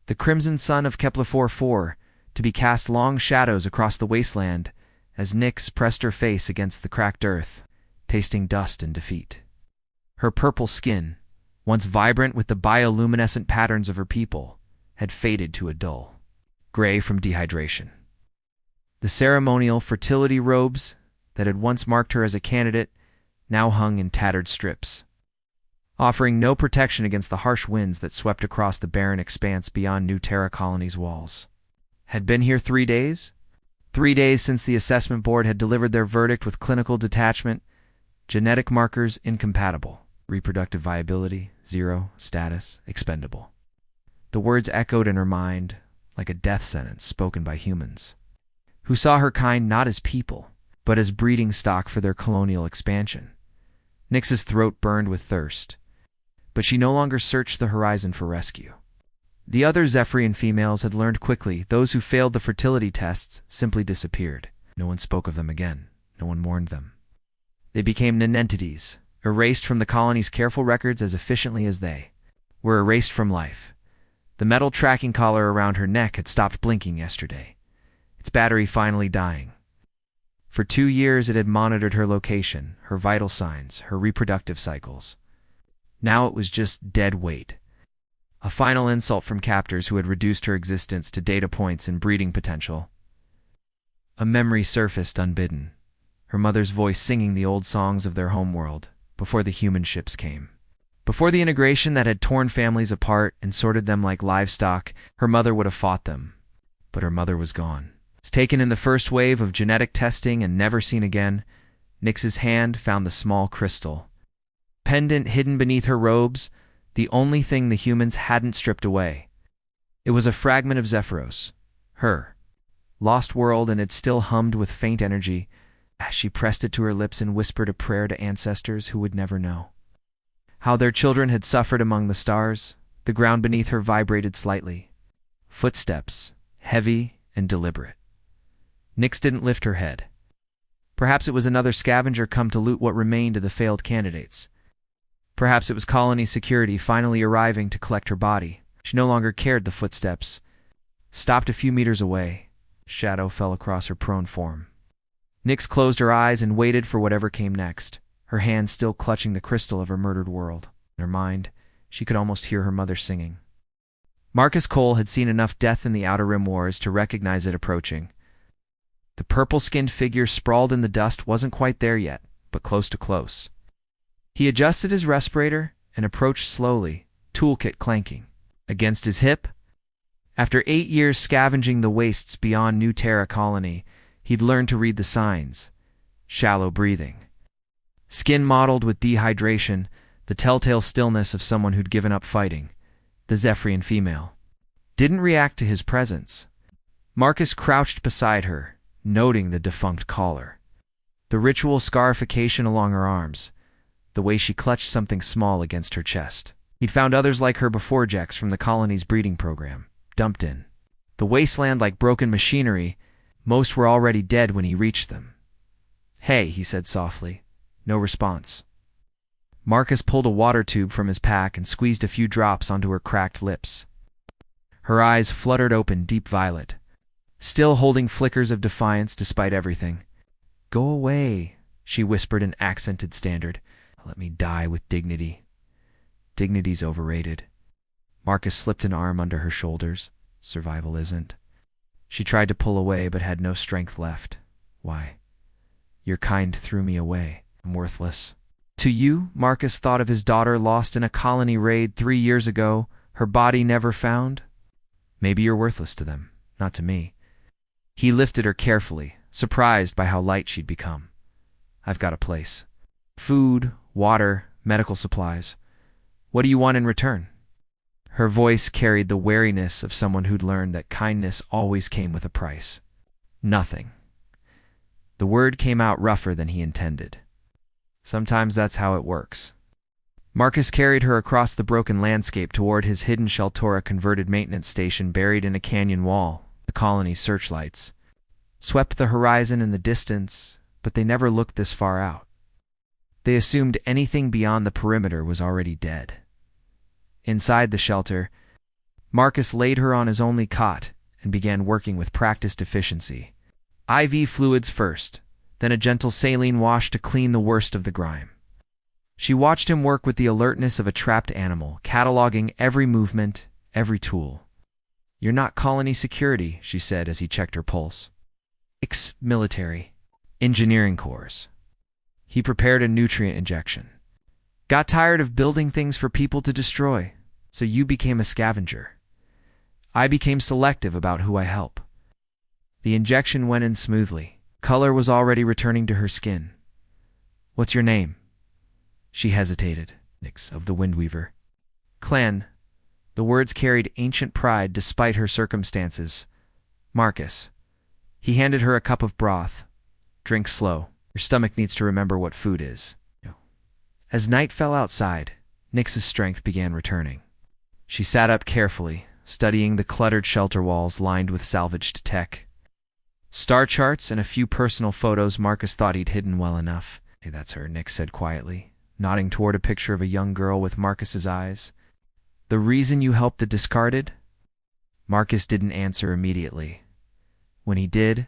the crimson sun of Kepler 4-4, to be cast long shadows across the wasteland as Nyx pressed her face against the cracked earth, tasting dust and defeat. Her purple skin, once vibrant with the bioluminescent patterns of her people, had faded to a dull gray from dehydration. The ceremonial fertility robes that had once marked her as a candidate now hung in tattered strips, offering no protection against the harsh winds that swept across the barren expanse beyond New Terra Colony's walls. Had been here 3 days? 3 days since the assessment board had delivered their verdict with clinical detachment, genetic markers incompatible, reproductive viability, 0, status, expendable. The words echoed in her mind like a death sentence spoken by humans, who saw her kind not as people, but as breeding stock for their colonial expansion. Nyx's throat burned with thirst, but she no longer searched the horizon for rescue. The other Zephyrian females had learned quickly. Those who failed the fertility tests simply disappeared. No one spoke of them again. No one mourned them. They became nonentities, erased from the colony's careful records as efficiently as they were erased from life. The metal tracking collar around her neck had stopped blinking yesterday, its battery finally dying. For 2 years it had monitored her location, her vital signs, her reproductive cycles. Now it was just dead weight. A final insult from captors who had reduced her existence to data points and breeding potential. A memory surfaced unbidden, her mother's voice singing the old songs of their homeworld before the human ships came. Before the integration that had torn families apart and sorted them like livestock, her mother would have fought them. But her mother was gone. Taken in the first wave of genetic testing and never seen again, Nyx's hand found the small crystal. Pendant hidden beneath her robes, the only thing the humans hadn't stripped away. It was a fragment of Zephyros, her lost world, and it still hummed with faint energy as she pressed it to her lips and whispered a prayer to ancestors who would never know. How their children had suffered among the stars, the ground beneath her vibrated slightly. Footsteps, heavy and deliberate. Nyx didn't lift her head. Perhaps it was another scavenger come to loot what remained of the failed candidates. Perhaps it was colony security finally arriving to collect her body. She no longer cared. The footsteps stopped a few meters away. Shadow fell across her prone form. Nyx closed her eyes and waited for whatever came next, her hand still clutching the crystal of her murdered world. In her mind, she could almost hear her mother singing. Marcus Cole had seen enough death in the Outer Rim Wars to recognize it approaching. The purple-skinned figure sprawled in the dust wasn't quite there yet, but close to close. He adjusted his respirator and approached slowly, toolkit clanking. Against his hip? After 8 years scavenging the wastes beyond New Terra Colony, he'd learned to read the signs. Shallow breathing. Skin mottled with dehydration, the telltale stillness of someone who'd given up fighting. The Zephyrian female didn't react to his presence. Marcus crouched beside her, noting the defunct collar, the ritual scarification along her arms, the way she clutched something small against her chest. He'd found others like her before, Jax from the colony's breeding program, dumped in the wasteland like broken machinery. Most were already dead when he reached them. "Hey," he said softly. No response. Marcus pulled a water tube from his pack and squeezed a few drops onto her cracked lips. Her eyes fluttered open, deep violet, still holding flickers of defiance despite everything. "Go away," she whispered in accented standard. "Let me die with dignity." Dignity's overrated. Marcus slipped an arm under her shoulders. Survival isn't. She tried to pull away but had no strength left. "Why? Your kind threw me away. I'm worthless." To you, Marcus thought of his daughter lost in a colony raid 3 years ago, her body never found. Maybe you're worthless to them, not to me. He lifted her carefully, surprised by how light she'd become. "I've got a place. Food, water, medical supplies. What do you want in return?" Her voice carried the wariness of someone who'd learned that kindness always came with a price. "Nothing." The word came out rougher than he intended. Sometimes that's how it works. Marcus carried her across the broken landscape toward his hidden Sheltora converted maintenance station buried in a canyon wall. The colony's searchlights swept the horizon in the distance, but they never looked this far out. They assumed anything beyond the perimeter was already dead. Inside the shelter, Marcus laid her on his only cot and began working with practiced efficiency. IV fluids first, then a gentle saline wash to clean the worst of the grime. She watched him work with the alertness of a trapped animal, cataloging every movement, every tool. "You're not colony security," she said as he checked her pulse. "Ex-military. Engineering corps." He prepared a nutrient injection. "Got tired of building things for people to destroy, so you became a scavenger. I became selective about who I help." The injection went in smoothly. Color was already returning to her skin. "What's your name?" She hesitated. "Nix of the Windweaver." "Clan." The words carried ancient pride despite her circumstances. "Marcus." He handed her a cup of broth. "Drink slow. Your stomach needs to remember what food is." As night fell outside, Nix's strength began returning. She sat up carefully, studying the cluttered shelter walls lined with salvaged tech. Star charts and a few personal photos Marcus thought he'd hidden well enough. "Hey, that's her," Nix said quietly, nodding toward a picture of a young girl with Marcus's eyes. "The reason you helped the discarded?" Marcus didn't answer immediately. When he did,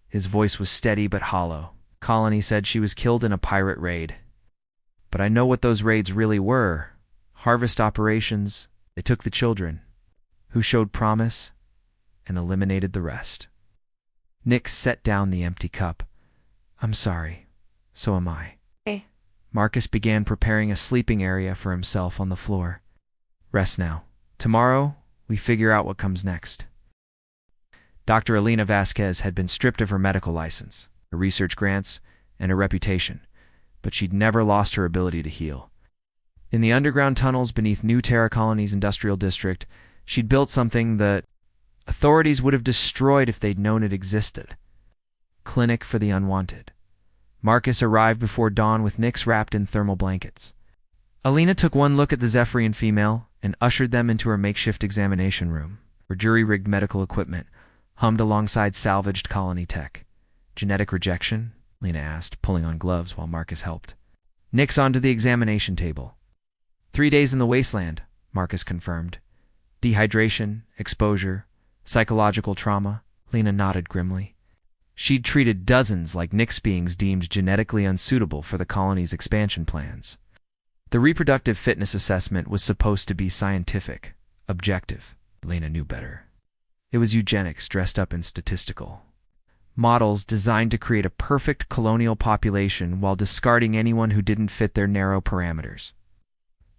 his voice was steady but hollow. "Colony said she was killed in a pirate raid. But I know what those raids really were. Harvest operations. They took the children, who showed promise, and eliminated the rest." Nix set down the empty cup. "I'm sorry. So am I." Hey. Marcus began preparing a sleeping area for himself on the floor. "Rest now. Tomorrow, we figure out what comes next." Dr. Elena Vasquez had been stripped of her medical license, her research grants, and her reputation, but she'd never lost her ability to heal. In the underground tunnels beneath New Terra Colony's industrial district, she'd built something that authorities would have destroyed if they'd known it existed. Clinic for the Unwanted. Marcus arrived before dawn with Nix wrapped in thermal blankets. Alina took one look at the Zephyrian female and ushered them into her makeshift examination room, where jury-rigged medical equipment hummed alongside salvaged colony tech. "Genetic rejection?" Lena asked, pulling on gloves while Marcus helped. "Nix onto the examination table." 3 days in the wasteland, Marcus confirmed. "Dehydration, exposure, psychological trauma." Lena nodded grimly. She'd treated dozens like Nix beings deemed genetically unsuitable for the colony's expansion plans. The reproductive fitness assessment was supposed to be scientific, objective. Lena knew better. It was eugenics dressed up in statistical. Models designed to create a perfect colonial population while discarding anyone who didn't fit their narrow parameters.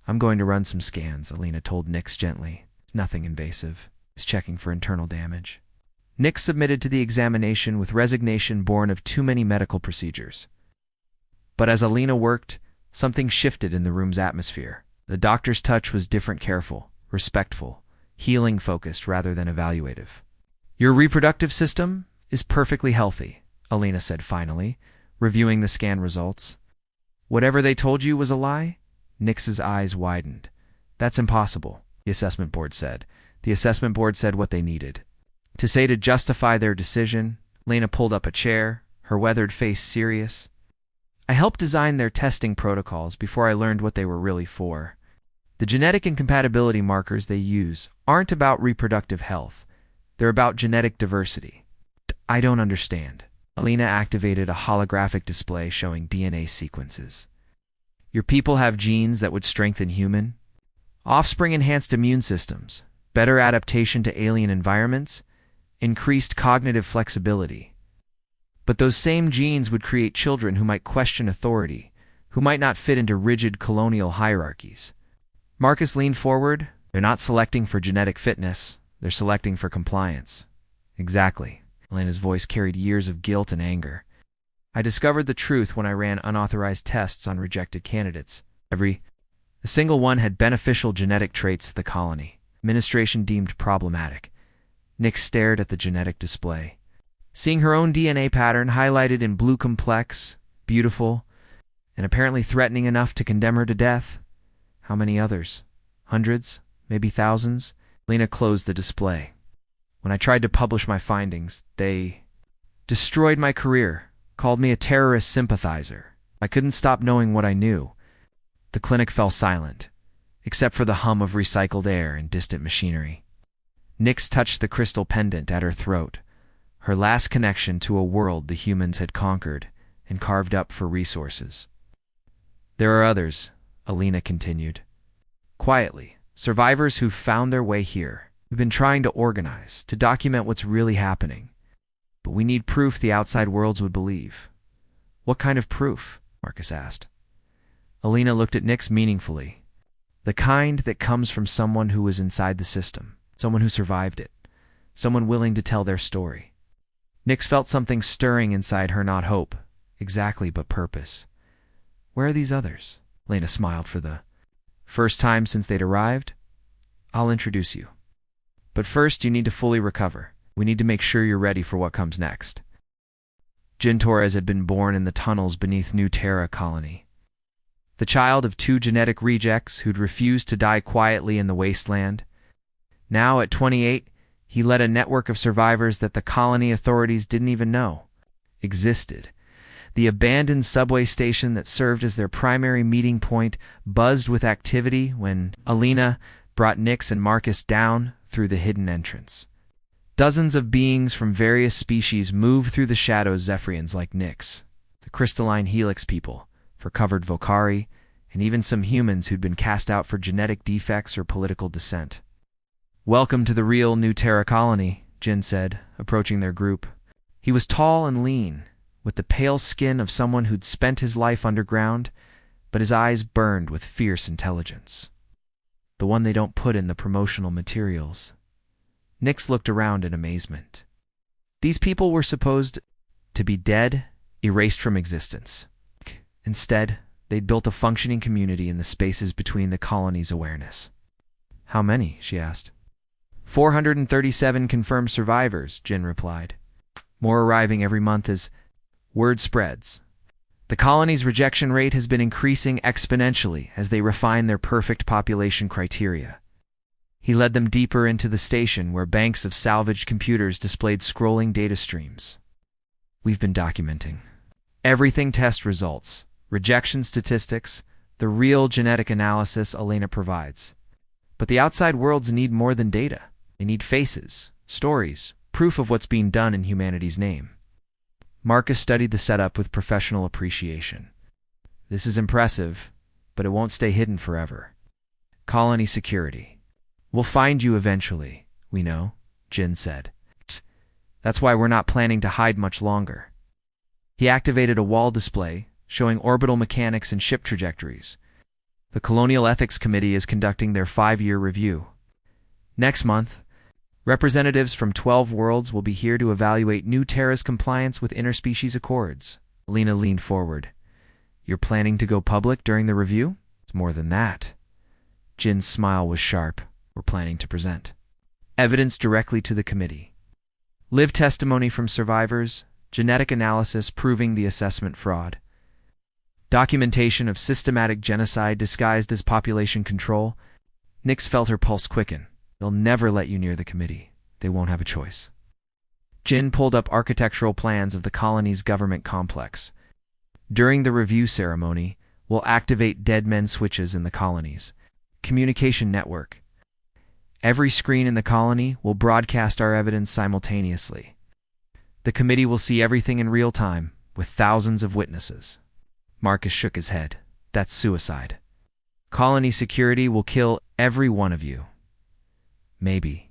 "I'm going to run some scans," Alina told Nix gently. "It's nothing invasive. It's checking for internal damage." Nix submitted to the examination with resignation born of too many medical procedures. But as Alina worked, something shifted in the room's atmosphere. The doctor's touch was different, careful, respectful, healing-focused rather than evaluative. "Your reproductive system is perfectly healthy," Alina said finally, reviewing the scan results. "Whatever they told you was a lie?" Nix's eyes widened. "That's impossible," the assessment board said. The assessment board said what they needed. To justify their decision, Lena pulled up a chair, her weathered face serious. "I helped design their testing protocols before I learned what they were really for. The genetic incompatibility markers they use aren't about reproductive health. They're about genetic diversity." "I don't understand." Alina activated a holographic display showing DNA sequences. "Your people have genes that would strengthen human, offspring-enhanced immune systems, better adaptation to alien environments, increased cognitive flexibility. But those same genes would create children who might question authority, who might not fit into rigid colonial hierarchies." Marcus leaned forward. "They're not selecting for genetic fitness. They're selecting for compliance." "Exactly." Elena's voice carried years of guilt and anger. "I discovered the truth when I ran unauthorized tests on rejected candidates. A single one had beneficial genetic traits to the colony. Administration deemed problematic." Nix stared at the genetic display. Seeing her own DNA pattern highlighted in blue complex, beautiful, and apparently threatening enough to condemn her to death. How many others? Hundreds? Maybe thousands? Lena closed the display. "When I tried to publish my findings, they destroyed my career, called me a terrorist sympathizer. I couldn't stop knowing what I knew." The clinic fell silent, except for the hum of recycled air and distant machinery. Nyx touched the crystal pendant at her throat, her last connection to a world the humans had conquered and carved up for resources. There are others, Alina continued. Quietly, survivors who've found their way here. We've been trying to organize, to document what's really happening. But we need proof the outside worlds would believe. What kind of proof? Marcus asked. Alina looked at Nyx meaningfully. The kind that comes from someone who was inside the system, someone who survived it, someone willing to tell their story. Nyx felt something stirring inside her, not hope, exactly, but purpose. Where are these others? Lena smiled for the first time since they'd arrived. I'll introduce you. But first, you need to fully recover. We need to make sure you're ready for what comes next. Jin Torres had been born in the tunnels beneath New Terra colony. The child of 2 genetic rejects who'd refused to die quietly in the wasteland. Now, at 28, he led a network of survivors that the colony authorities didn't even know existed. The abandoned subway station that served as their primary meeting point buzzed with activity when Alina brought Nyx and Marcus down through the hidden entrance. Dozens of beings from various species moved through the shadows, Zephyrians like Nyx, the crystalline helix people, for covered Vocari, and even some humans who'd been cast out for genetic defects or political dissent. Welcome to the real New Terra colony, Jin said, approaching their group. He was tall and lean, with the pale skin of someone who'd spent his life underground, but his eyes burned with fierce intelligence. The one they don't put in the promotional materials. Nyx looked around in amazement. These people were supposed to be dead, erased from existence. Instead, they'd built a functioning community in the spaces between the colony's awareness. How many? She asked. 437 confirmed survivors, Jin replied. More arriving every month as word spreads. The colony's rejection rate has been increasing exponentially as they refine their perfect population criteria. He led them deeper into the station where banks of salvaged computers displayed scrolling data streams. We've been documenting everything: test results, rejection statistics, the real genetic analysis Elena provides. But the outside worlds need more than data. They need faces, stories, proof of what's being done in humanity's name. Marcus studied the setup with professional appreciation. This is impressive, but it won't stay hidden forever. Colony security. We'll find you eventually, we know, Jin said. That's why we're not planning to hide much longer. He activated a wall display showing orbital mechanics and ship trajectories. The Colonial Ethics Committee is conducting their 5-year review. Next month, representatives from 12 worlds will be here to evaluate New Terra's compliance with interspecies accords. Lena leaned forward. You're planning to go public during the review? It's more than that. Jin's smile was sharp. We're planning to present evidence directly to the committee. Live testimony from survivors, genetic analysis proving the assessment fraud, documentation of systematic genocide disguised as population control. Nyx felt her pulse quicken. They'll never let you near the committee. They won't have a choice. Jin pulled up architectural plans of the colony's government complex. During the review ceremony, we'll activate dead men switches in the colony's communication network. Every screen in the colony will broadcast our evidence simultaneously. The committee will see everything in real time, with thousands of witnesses. Marcus shook his head. That's suicide. Colony security will kill every one of you. Maybe.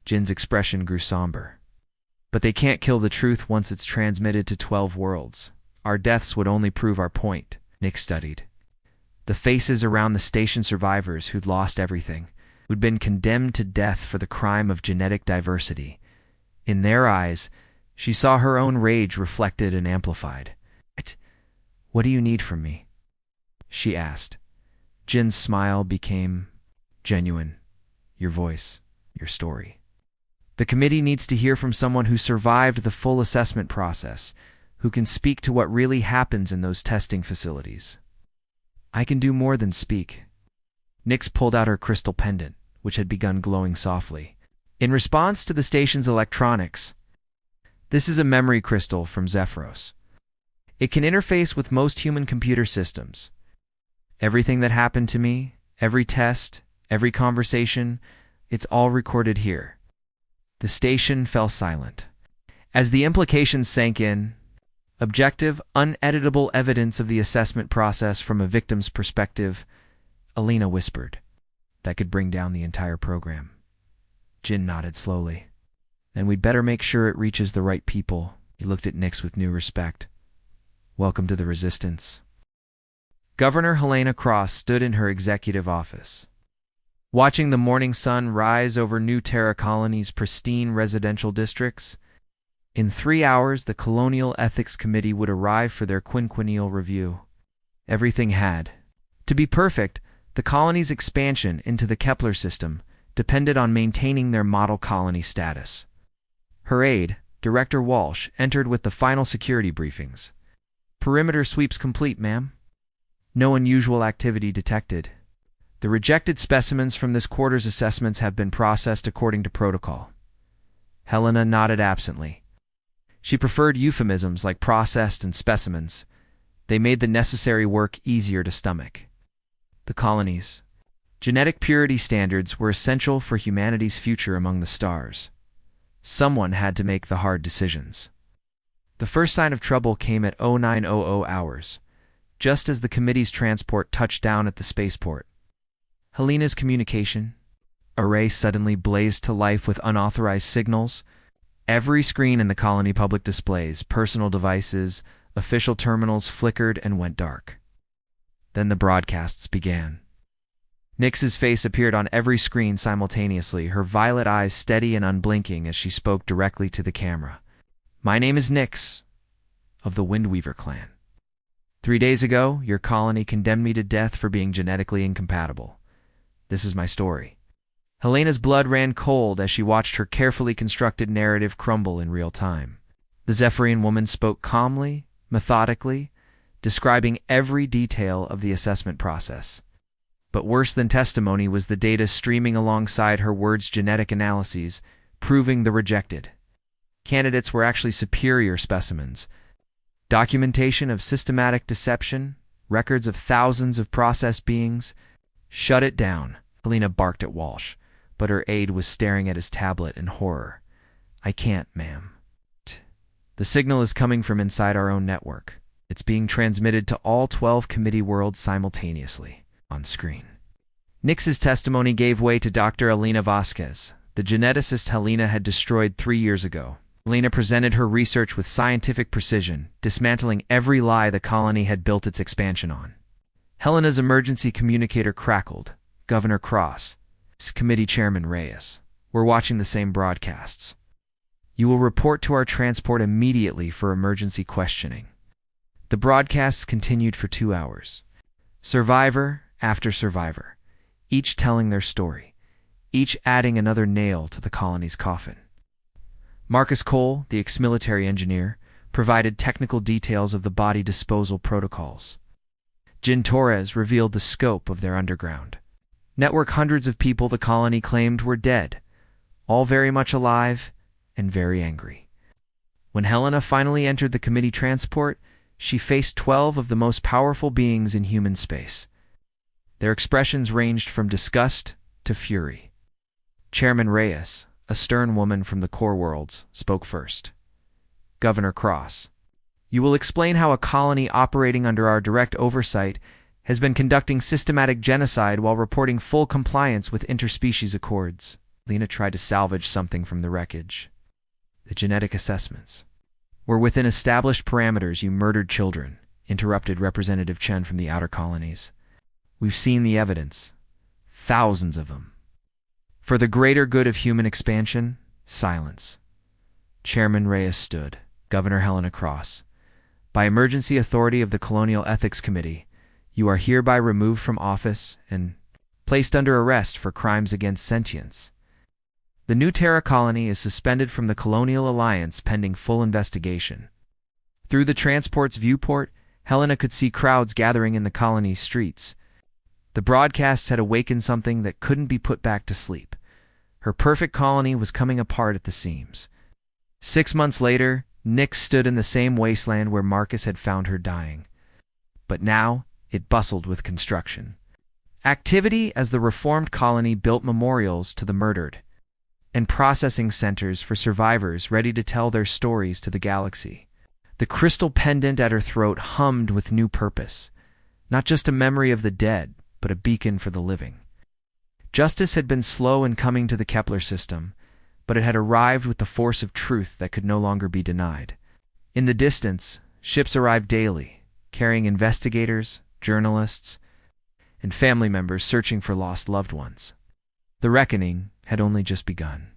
Jin's expression grew somber. But they can't kill the truth once it's transmitted to 12 worlds. Our deaths would only prove our point, Nyx studied. The faces around the station survivors who'd lost everything, who'd been condemned to death for the crime of genetic diversity. In their eyes, she saw her own rage reflected and amplified. What do you need from me? She asked. Jin's smile became genuine. Your voice, your story. The committee needs to hear from someone who survived the full assessment process, who can speak to what really happens in those testing facilities. I can do more than speak. Nyx pulled out her crystal pendant, which had begun glowing softly. In response to the station's electronics, this is a memory crystal from Zephyros. It can interface with most human computer systems. Everything that happened to me, every test, every conversation, it's all recorded here. The station fell silent. As the implications sank in, objective, uneditable evidence of the assessment process from a victim's perspective, Alina whispered, that could bring down the entire program. Jin nodded slowly. Then we'd better make sure it reaches the right people. He looked at Nix with new respect. Welcome to the Resistance. Governor Helena Cross stood in her executive office, watching the morning sun rise over New Terra Colony's pristine residential districts. In 3 hours, the Colonial Ethics Committee would arrive for their quinquennial review. Everything had to be perfect. The colony's expansion into the Kepler system depended on maintaining their model colony status. Her aide, Director Walsh, entered with the final security briefings. Perimeter sweeps complete, ma'am. No unusual activity detected. The rejected specimens from this quarter's assessments have been processed according to protocol. Helena nodded absently. She preferred euphemisms like processed and specimens. They made the necessary work easier to stomach. The colony's genetic purity standards were essential for humanity's future among the stars. Someone had to make the hard decisions. The first sign of trouble came at 0900 hours, just as the committee's transport touched down at the spaceport. Helena's communication array suddenly blazed to life with unauthorized signals. Every screen in the colony public displays, personal devices, official terminals flickered and went dark. Then the broadcasts began. Nix's face appeared on every screen simultaneously, her violet eyes steady and unblinking as she spoke directly to the camera. My name is Nix, of the Windweaver clan. 3 days ago, your colony condemned me to death for being genetically incompatible. This is my story. Helena's blood ran cold as she watched her carefully constructed narrative crumble in real time. The Zephyrian woman spoke calmly, methodically, describing every detail of the assessment process. But worse than testimony was the data streaming alongside her words' genetic analyses, proving the rejected candidates were actually superior specimens. Documentation of systematic deception, records of thousands of processed beings. Shut it down, Helena barked at Walsh, but her aide was staring at his tablet in horror. I can't, ma'am. The signal is coming from inside our own network. It's being transmitted to all 12 committee worlds simultaneously, on screen. Nix's testimony gave way to Dr. Alina Vasquez, the geneticist Helena had destroyed 3 years ago. Helena presented her research with scientific precision, dismantling every lie the colony had built its expansion on. Helena's emergency communicator crackled. Governor Cross, Committee Chairman Reyes, we're watching the same broadcasts. You will report to our transport immediately for emergency questioning. The broadcasts continued for 2 hours. Survivor after survivor, each telling their story, each adding another nail to the colony's coffin. Marcus Cole, the ex-military engineer, provided technical details of the body disposal protocols. Jin Torres revealed the scope of their underground network. Hundreds of people the colony claimed were dead, all very much alive and very angry. When Helena finally entered the committee transport, she faced 12 of the most powerful beings in human space. Their expressions ranged from disgust to fury. Chairman Reyes, a stern woman from the core worlds, spoke first. Governor Cross, you will explain how a colony operating under our direct oversight has been conducting systematic genocide while reporting full compliance with interspecies accords. Lena tried to salvage something from the wreckage. The genetic assessments were within established parameters. You murdered children, interrupted Representative Chen from the outer colonies. We've seen the evidence. Thousands of them. For the greater good of human expansion, silence. Chairman Reyes stood. Governor Helena Cross, by emergency authority of the Colonial Ethics Committee, you are hereby removed from office and placed under arrest for crimes against sentience. The New Terra colony is suspended from the Colonial Alliance pending full investigation. Through the transport's viewport, Helena could see crowds gathering in the colony's streets. The broadcasts had awakened something that couldn't be put back to sleep. Her perfect colony was coming apart at the seams. 6 months later, Nix stood in the same wasteland where Marcus had found her dying. But now, it bustled with construction activity as the reformed colony built memorials to the murdered. and processing centers for survivors ready to tell their stories to the galaxy. The crystal pendant at her throat hummed with new purpose, not just a memory of the dead, but a beacon for the living. Justice had been slow in coming to the Kepler system, but it had arrived with the force of truth that could no longer be denied. In the distance, ships arrived daily, carrying investigators, journalists, and family members searching for lost loved ones. The reckoning had only just begun.